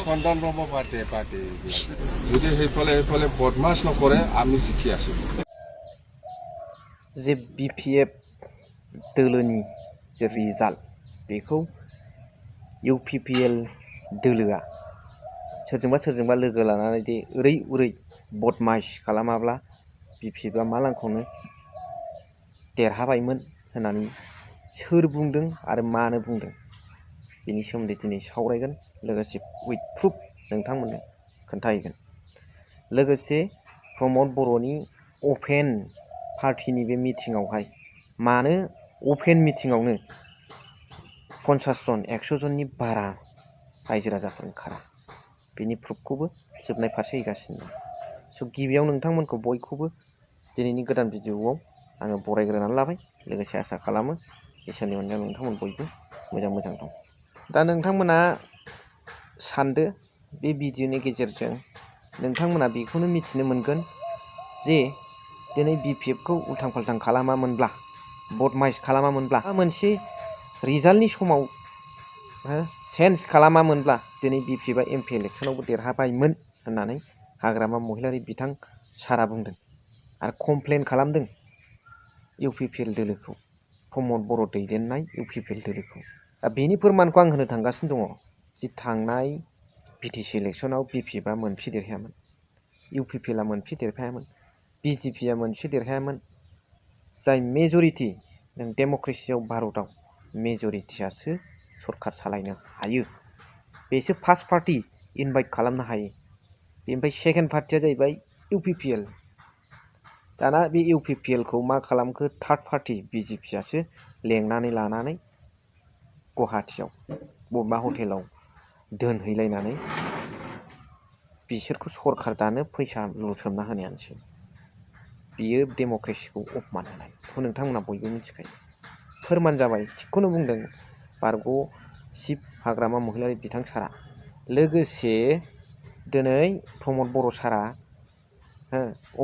সন্ধান ৰব পাতে যদি সেইফালে বদমাছ নকৰে আমি শিকি আছো जे BPF दोलोनि जे रिजाल्ट बेखौ UPPL दोलोआ सोरजोंबा लोगो लानानै दे उरै बदमाइश खालामाब्ला BPFआ मा लांखौनो देरहाबायमोन होननानै सोर बुंदों आरो मानो बुंदों बेनि सोमोन्दै दिनै सावरायगोन लोगोसे उइथ प्रुफ नोंथांमोननो खोन्थाहैगोन लोगोसे प्रमद बर'नि अपेन पार्टीनि बे मिटिंआवहाय मानो अपेन मिटिंआवनो 50 जन 100 जननि बारा रायजो राजाफोर ओंखारा बेनि प्रुफखौबो जोबनाय फारसे हैगासिनो दं स' गिबियाव नोंथांमोनखौ बयखौबो दिनैनि गोदान भिडिअ'आव आङो बरायग्रोनानै लाबाय लोगोसे आसा खालामो इसोरनि अननायाव नोंथांमोन बयबो मोजां दं दा नोंथांमोना सानदो बे भिडिअ'नि गेजेरजों नोंथांमोना बेखौनो मिथिनो मोनगोन जे दिनै BPFखौ उल्थां फाल्थां खालामामोनब्ला बदमाइश खालामामोनब्ला मोनसे रिजाल्टनि समाव सेन्स खालामामोनब्ला दिनै BPFआ MP इलेक्सनावबो देरहाबायमोन होननानै हाग्रामा महिलारि बिथां सारा बुंदों आरो कमप्लेन खालामदों UPPL दोलोखौ प्रमद बर' दैदेननाय UPPL दोलोखौ दा बेनि फोरमानखौ आं होनो थांगासिनो दङ जि थांनाय BTC इलेक्सनाव BPFआ मोनसे देरहायामोन UPPLआ मोनसे देरहायामोन BJPआ मोनसे देरहायामोन जाय मेजरिटी नों डेम'क्रेसियाव भारतआव मेजरिटीआसो सरकार सालायनो हायो बेसो फार्स्ट पार्टी इनभाइट खालामनो हायो बेनिफ्राय सेकेन्ड पार्टीया जाहैबाय UPPL दाना बे UPPLखौ मा खालामखो थार्ड पार्टी BJPआसो लेंनानै लानानै गुवाहाटीयाव बबेबा हटेलाव दोनहैलायनानै बिसोरखौ सरकार दानो फैसा लुसोमना होनायानोसै बियो डेम'क्रेसिखौ अपमान होनाय बेखौ नोंथांमोना बयबो मिथिखायो फोरमान जाबाय थिगखौनो बुंदों बारग' चिफ हाग्रामा महिलारि बिथां सारा लोगोसे दिनै प्रमद बर' सारा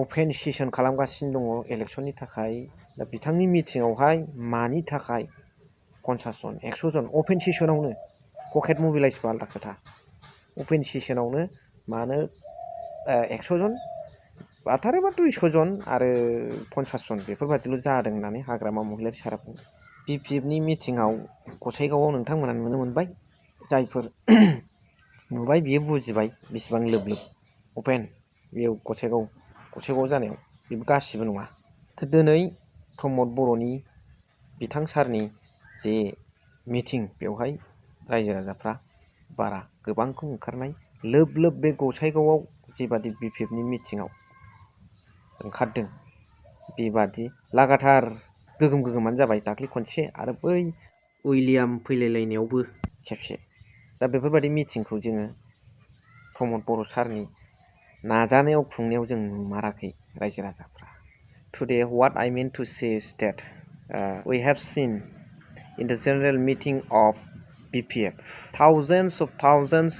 अपेन सेसन खालामगासिनो दङ इलेक्सननि थाखाय दा बिथांनि मिटिंआवहाय मानि थाखाय 50 जन 100 जन अपेन सेसनावनो पकेट मबिलाइजबा आलादा खोथा अपेन सेसनावनो मानो 100 जन बाथारोबा 200 जन आरो 50 जन बेफोरबायदिल' जादों होननानै हाग्रामा महिलारि सारा बुंदों BPFनि मिटिंआव गसाइगावआव नोंथांमोना नुनो मोनबाय जायफोर नुबाय बियो बुजिबाय बेसेबां लोब अपेन बेयाव गसाइगाव जानायाव बेबो गासिबो नङा दा दिनै प्रमद बर'नि बिथां सारनि जे मिटिं बेवहाय रायजो राजाफ्रा बारा गोबांखौ ओंखारनाय लोब बे गसाइगावआव जेबादि BPFनि मिटिंआव ओंखारदों बेबादि लागाथार गोगोमानो जाबाय दाख्लै खनसे आरो बै उइलियाम फैलायलायनायावबो खेबसे दा बेफोरबायदि मिटिंखौ जोङो प्रमद बर' सारनि नाजानायाव खुंनायाव जों नुमाराखै रायजो राजाफ्रा Today what I mean to say is that we have seen in the general meeting of BPF thousands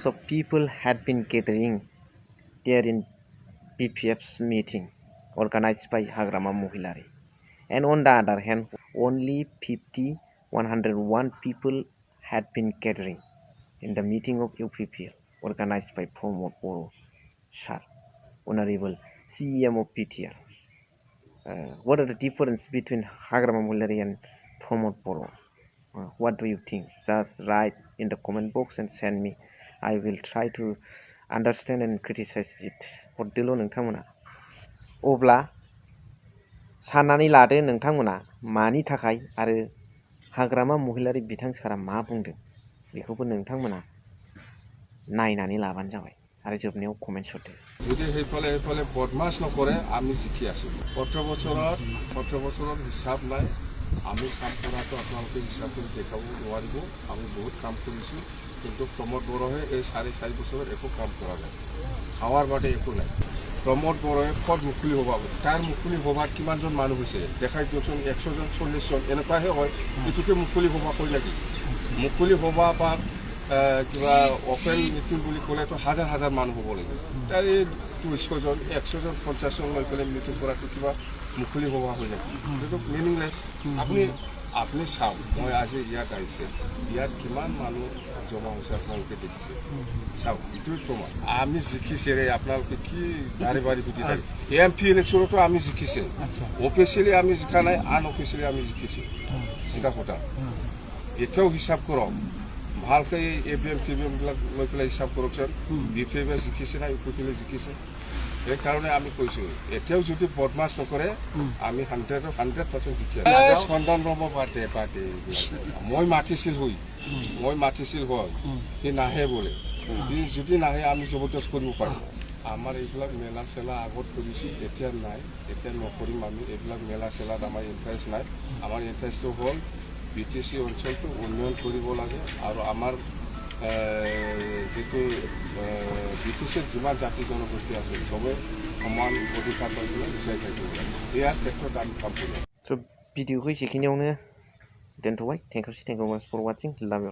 of people had been gathering there in BPF's meeting organized by Hagrama Mohilari and on the other hand only 101 people had been gathering in the meeting of UPPL organized by Pramod Boro Sir, Honorable CEM of PTR. What are the difference between Hagrama Mohilari and Pramod Boro? What do you think? Just write in the comment box and send me. I will try to understand and criticize it. हरदोल' नोंथांमोना अब्ला साननानै लादो नोंथांमोना मानि थाखाय आरो हाग्रामा महिलारि बिथां सारा मा बुंदों बेखौबो नोंथांमोना नायनानै लाबानो जाबाय आरो जोबनायाव कमेन्ट हरदो যদি সেইফালে বদমাছ নকৰে আমি শিকি আছো 18 বছৰত হিচাপ নাই আমি কাম কৰাটো আপোনালোকে হিচাপ কৰি দেখাব নোৱাৰিব আমি বহুত কাম কৰিছোঁ কিন্তু প্ৰমোদ বড়োৱে এই 4.5 বছৰত একো কাম কৰা নাই খাৱাৰ বাদে একো নাই প্ৰমোদ বড়োৱে ক'ত মুকলি হ'ব তাৰ মুকলি হ'বাত কিমানজন মানুহ হৈছে দেখাই দিয়কচোন 100 জন 40 জন এনেকুৱাহে হয় এইটোকে মুকলি হ'বা কয় নেকি মুকলি হ'বা বা কিবা অপেন মিটিং বুলি ক'লেতো হাজাৰ মানুহ হ'ব লাগিব তাৰ এই 200 জন 100 জন 50 জন লৈ পেলাই মিটিং কৰাটো কিবা মুকলি হ'বা হয় নেকি এইটো মিনিংলেছ আপুনি আপুনি চাওক মই আজি ইয়াত আহিছে ইয়াত কিমান মানুহ জমা হৈছে আপোনালোকে দেখিছে চাওক এইটোৱে প্ৰমাণ আমি জিকিছে আপোনালোকে কি বাৰে বাৰে বুজি থাকে MP ইলেকশ্যনতো আমি জিকিছে অফিচিয়েলি আমি জিকা নাই আনঅফিচিয়েলি আমি জিকিছো চিধা কথা এতিয়াও হিচাপ কৰক ভালকৈ EVM বিলাক লৈ পেলাই হিচাপ কৰকচোন BPM জিকিছে না UPPL জিকিছে সেইকাৰণে আমি কৈছোঁ এতিয়াও যদি বদমাছ নকৰে আমি 100% জিকি আছোঁ সন্ধান ৰ'ব পাতে মই মাতিছিল হয় সি নাহে বোলে সি যদি নাহে আমি জবৰদস্ত কৰিব পাৰোঁ আমাৰ এইবিলাক মেলা চেলা আগত কৰিছোঁ এতিয়া নাই এতিয়া নকৰিম আমি এইবিলাক মেলা চেলাত আমাৰ ইণ্টাৰেষ্ট নাই আমাৰ ইণ্টাৰেষ্টটো হ'ল BTC অঞ্চলটো উন্নয়ন কৰিব লাগে আৰু আমাৰ যেটো BTCৰ যিমান জাতি জনগোষ্ঠী আছে সবে সমান অধিকাৰ পাবলৈ বিচাৰি থাকিব লাগে ইয়াৰ ক্ষেত্ৰত আমি কাম কৰি আছোঁ। भिडिअखौ एसेखिनियावनो दोनथ'बाय थेंक इउ फर वाचिं लाभ इउ।